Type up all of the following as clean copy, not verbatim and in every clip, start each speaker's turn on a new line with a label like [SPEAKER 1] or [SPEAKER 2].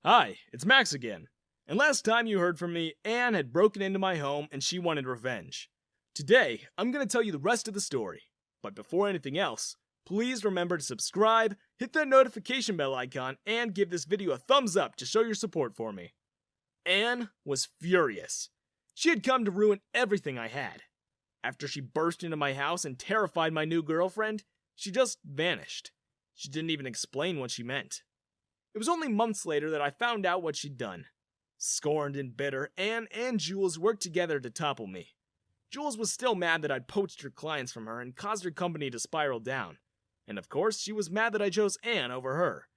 [SPEAKER 1] Hi, it's Max again. And last time you heard from me, Anne had broken into my home and she wanted revenge. Today, I'm going to tell you the rest of the story. But before anything else, please remember to subscribe, hit that notification bell icon, and give this video a thumbs up to show your support for me. Anne was furious. She had come to ruin everything I had. After she burst into my house and terrified my new girlfriend, she just vanished. She didn't even explain what she meant. It was only months later that I found out what she'd done. Scorned and bitter, Anne and Jules worked together to topple me. Jules was still mad that I'd poached her clients from her and caused her company to spiral down. And of course, she was mad that I chose Anne over her.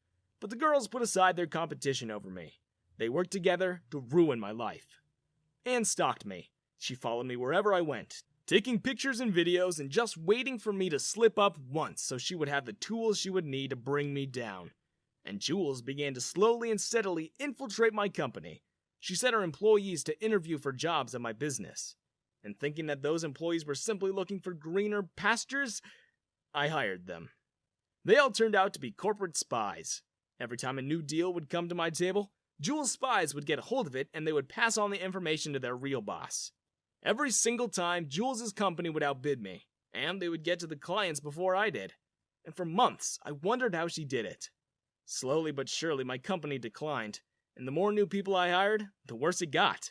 [SPEAKER 1] But the girls put aside their competition over me. They worked together to ruin my life. Anne stalked me. She followed me wherever I went, taking pictures and videos and just waiting for me to slip up once so she would have the tools she would need to bring me down. And Jules began to slowly and steadily infiltrate my company. She sent her employees to interview for jobs at my business. And thinking that those employees were simply looking for greener pastures, I hired them. They all turned out to be corporate spies. Every time a new deal would come to my table, Jules' spies would get a hold of it and they would pass on the information to their real boss. Every single time, Jules' company would outbid me, and they would get to the clients before I did. And for months, I wondered how she did it. Slowly but surely, my company declined, and the more new people I hired, the worse it got.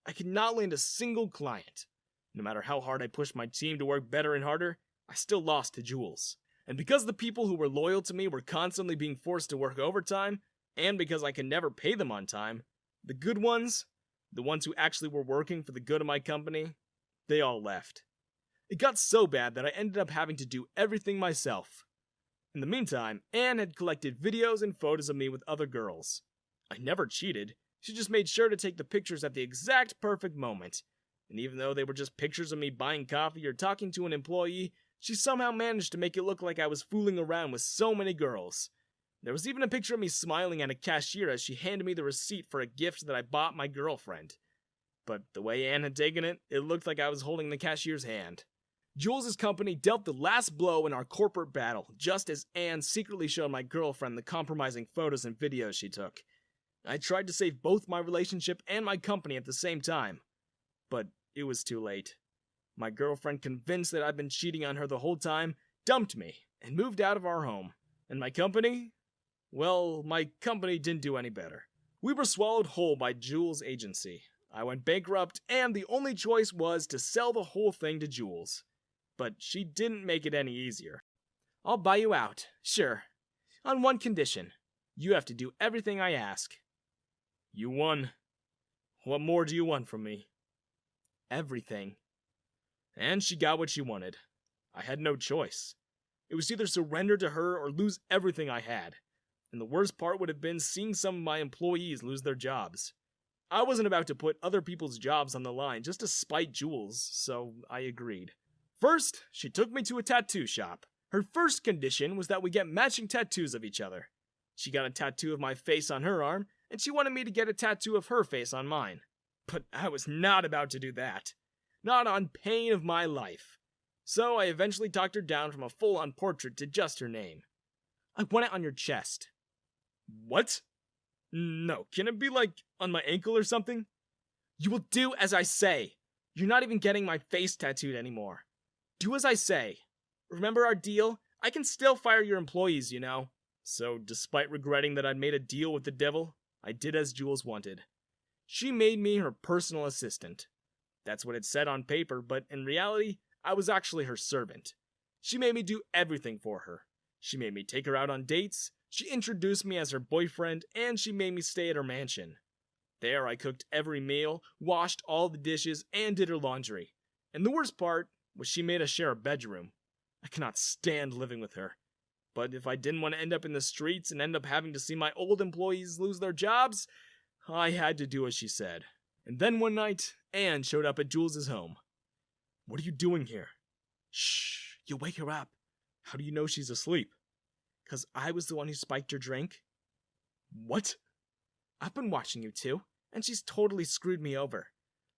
[SPEAKER 1] I could not land a single client. No matter how hard I pushed my team to work better and harder, I still lost to Jules. And because the people who were loyal to me were constantly being forced to work overtime, and because I could never pay them on time, the good ones, the ones who actually were working for the good of my company, they all left. It got so bad that I ended up having to do everything myself. In the meantime, Anne had collected videos and photos of me with other girls. I never cheated, she just made sure to take the pictures at the exact perfect moment. And even though they were just pictures of me buying coffee or talking to an employee, she somehow managed to make it look like I was fooling around with so many girls. There was even a picture of me smiling at a cashier as she handed me the receipt for a gift that I bought my girlfriend. But the way Anne had taken it, it looked like I was holding the cashier's hand. Jules' company dealt the last blow in our corporate battle, just as Anne secretly showed my girlfriend the compromising photos and videos she took. I tried to save both my relationship and my company at the same time. But it was too late. My girlfriend, convinced that I'd been cheating on her the whole time, dumped me and moved out of our home. And my company? Well, my company didn't do any better. We were swallowed whole by Jules' agency. I went bankrupt, and the only choice was to sell the whole thing to Jules. But she didn't make it any easier. I'll buy you out, sure. On one condition. You have to do everything I ask. You won. What more do you want from me? Everything. And she got what she wanted. I had no choice. It was either surrender to her or lose everything I had. And the worst part would have been seeing some of my employees lose their jobs. I wasn't about to put other people's jobs on the line just to spite Jules, so I agreed. First, she took me to a tattoo shop. Her first condition was that we get matching tattoos of each other. She got a tattoo of my face on her arm, and she wanted me to get a tattoo of her face on mine. But I was not about to do that. Not on pain of my life. So I eventually talked her down from a full-on portrait to just her name. I want it on your chest. What? No, can it be like on my ankle or something? You will do as I say. You're not even getting my face tattooed anymore. Do as I say. Remember our deal? I can still fire your employees, you know. So, despite regretting that I'd made a deal with the devil, I did as Jules wanted. She made me her personal assistant. That's what it said on paper, but in reality, I was actually her servant. She made me do everything for her. She made me take her out on dates, she introduced me as her boyfriend, and she made me stay at her mansion. There I cooked every meal, washed all the dishes, and did her laundry. And the worst part was she made us share a bedroom. I cannot stand living with her. But if I didn't want to end up in the streets and end up having to see my old employees lose their jobs, I had to do as she said. And then one night, Anne showed up at Jules' home. What are you doing here? Shh, you'll wake her up. How do you know she's asleep? 'Cause I was the one who spiked your drink. What? I've been watching you two, and she's totally screwed me over.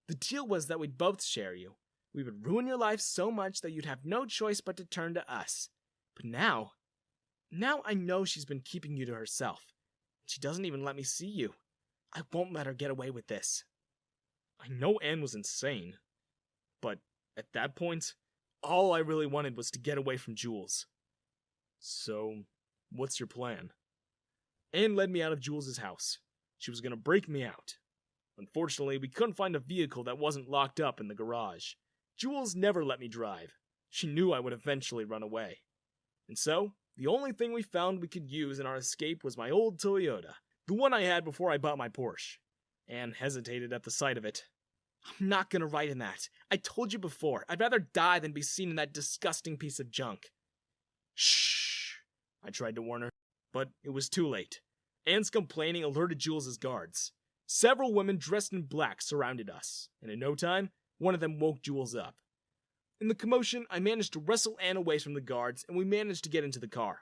[SPEAKER 1] The deal was that we'd both share you. We would ruin your life so much that you'd have no choice but to turn to us. But now I know she's been keeping you to herself. She doesn't even let me see you. I won't let her get away with this. I know Anne was insane, but at that point, all I really wanted was to get away from Jules. So, what's your plan? Anne led me out of Jules's house. She was going to break me out. Unfortunately, we couldn't find a vehicle that wasn't locked up in the garage. Jules never let me drive. She knew I would eventually run away. And so, the only thing we found we could use in our escape was my old Toyota, the one I had before I bought my Porsche. Anne hesitated at the sight of it. I'm not gonna ride in that. I told you before, I'd rather die than be seen in that disgusting piece of junk. Shh, I tried to warn her, but it was too late. Anne's complaining alerted Jules's guards. Several women dressed in black surrounded us, and in no time, one of them woke Jules up. In the commotion, I managed to wrestle Anne away from the guards, and we managed to get into the car.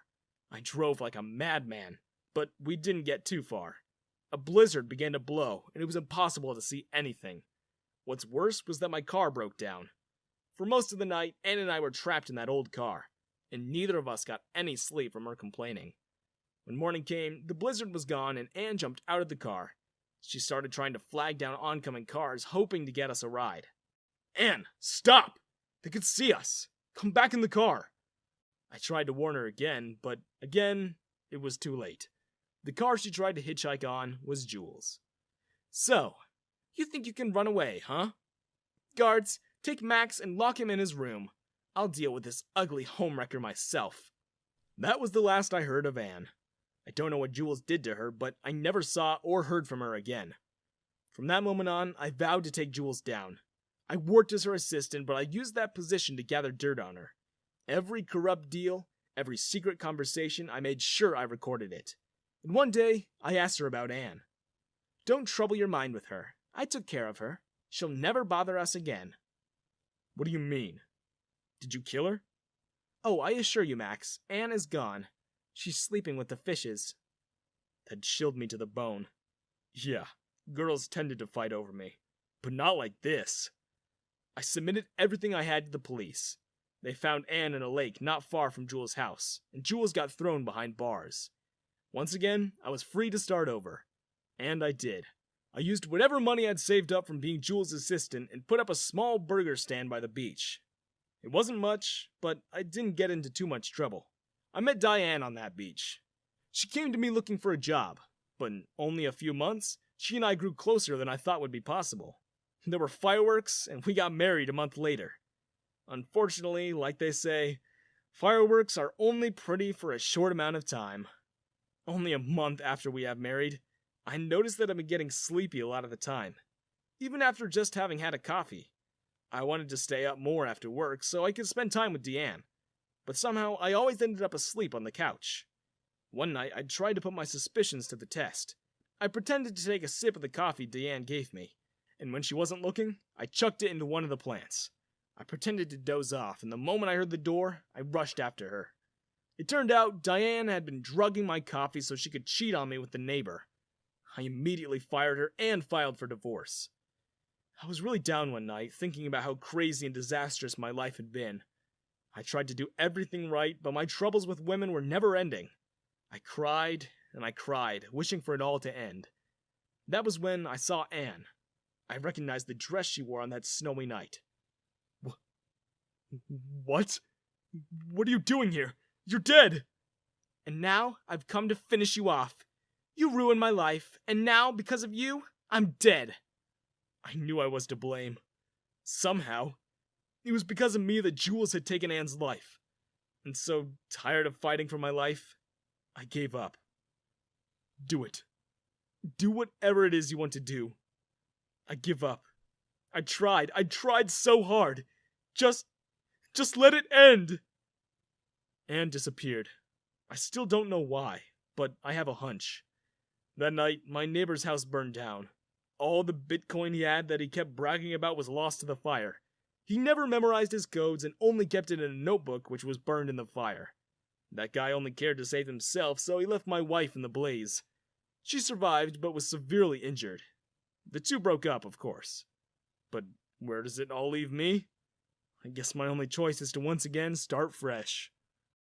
[SPEAKER 1] I drove like a madman, but we didn't get too far. A blizzard began to blow, and it was impossible to see anything. What's worse was that my car broke down. For most of the night, Anne and I were trapped in that old car, and neither of us got any sleep from her complaining. When morning came, the blizzard was gone, and Anne jumped out of the car. She started trying to flag down oncoming cars, hoping to get us a ride. Anne, stop! They could see us! Come back in the car! I tried to warn her again, but again, it was too late. The car she tried to hitchhike on was Jules. So, you think you can run away, huh? Guards, take Max and lock him in his room. I'll deal with this ugly homewrecker myself. That was the last I heard of Anne. I don't know what Jules did to her, but I never saw or heard from her again. From that moment on, I vowed to take Jules down. I worked as her assistant, but I used that position to gather dirt on her. Every corrupt deal, every secret conversation, I made sure I recorded it. And one day, I asked her about Anne. Don't trouble your mind with her. I took care of her. She'll never bother us again. What do you mean? Did you kill her? Oh, I assure you, Max, Anne is gone. She's sleeping with the fishes. That chilled me to the bone. Yeah, girls tended to fight over me, but not like this. I submitted everything I had to the police. They found Anne in a lake not far from Jules' house, and Jules got thrown behind bars. Once again, I was free to start over. And I did. I used whatever money I'd saved up from being Jules' assistant and put up a small burger stand by the beach. It wasn't much, but I didn't get into too much trouble. I met Diane on that beach. She came to me looking for a job, but in only a few months, she and I grew closer than I thought would be possible. There were fireworks, and we got married a month later. Unfortunately, like they say, fireworks are only pretty for a short amount of time. Only a month after we have married, I noticed that I've been getting sleepy a lot of the time, even after just having had a coffee. I wanted to stay up more after work so I could spend time with Deanne, but somehow I always ended up asleep on the couch. One night I tried to put my suspicions to the test. I pretended to take a sip of the coffee Deanne gave me, and when she wasn't looking, I chucked it into one of the plants. I pretended to doze off, and the moment I heard the door, I rushed after her. It turned out Diane had been drugging my coffee so she could cheat on me with the neighbor. I immediately fired her and filed for divorce. I was really down one night, thinking about how crazy and disastrous my life had been. I tried to do everything right, but my troubles with women were never ending. I cried and I cried, wishing for it all to end. That was when I saw Anne. I recognized the dress she wore on that snowy night. What? What are you doing here? You're dead! And now I've come to finish you off. You ruined my life, and now, because of you, I'm dead. I knew I was to blame. Somehow. It was because of me that Jules had taken Anne's life. And so, tired of fighting for my life, I gave up. Do it. Do whatever it is you want to do. I give up. I tried so hard. Just let it end. Anne disappeared. I still don't know why, but I have a hunch. That night, my neighbor's house burned down. All the Bitcoin he had that he kept bragging about was lost to the fire. He never memorized his codes and only kept it in a notebook which was burned in the fire. That guy only cared to save himself, so he left my wife in the blaze. She survived, but was severely injured. The two broke up, of course. But where does it all leave me? I guess my only choice is to once again start fresh.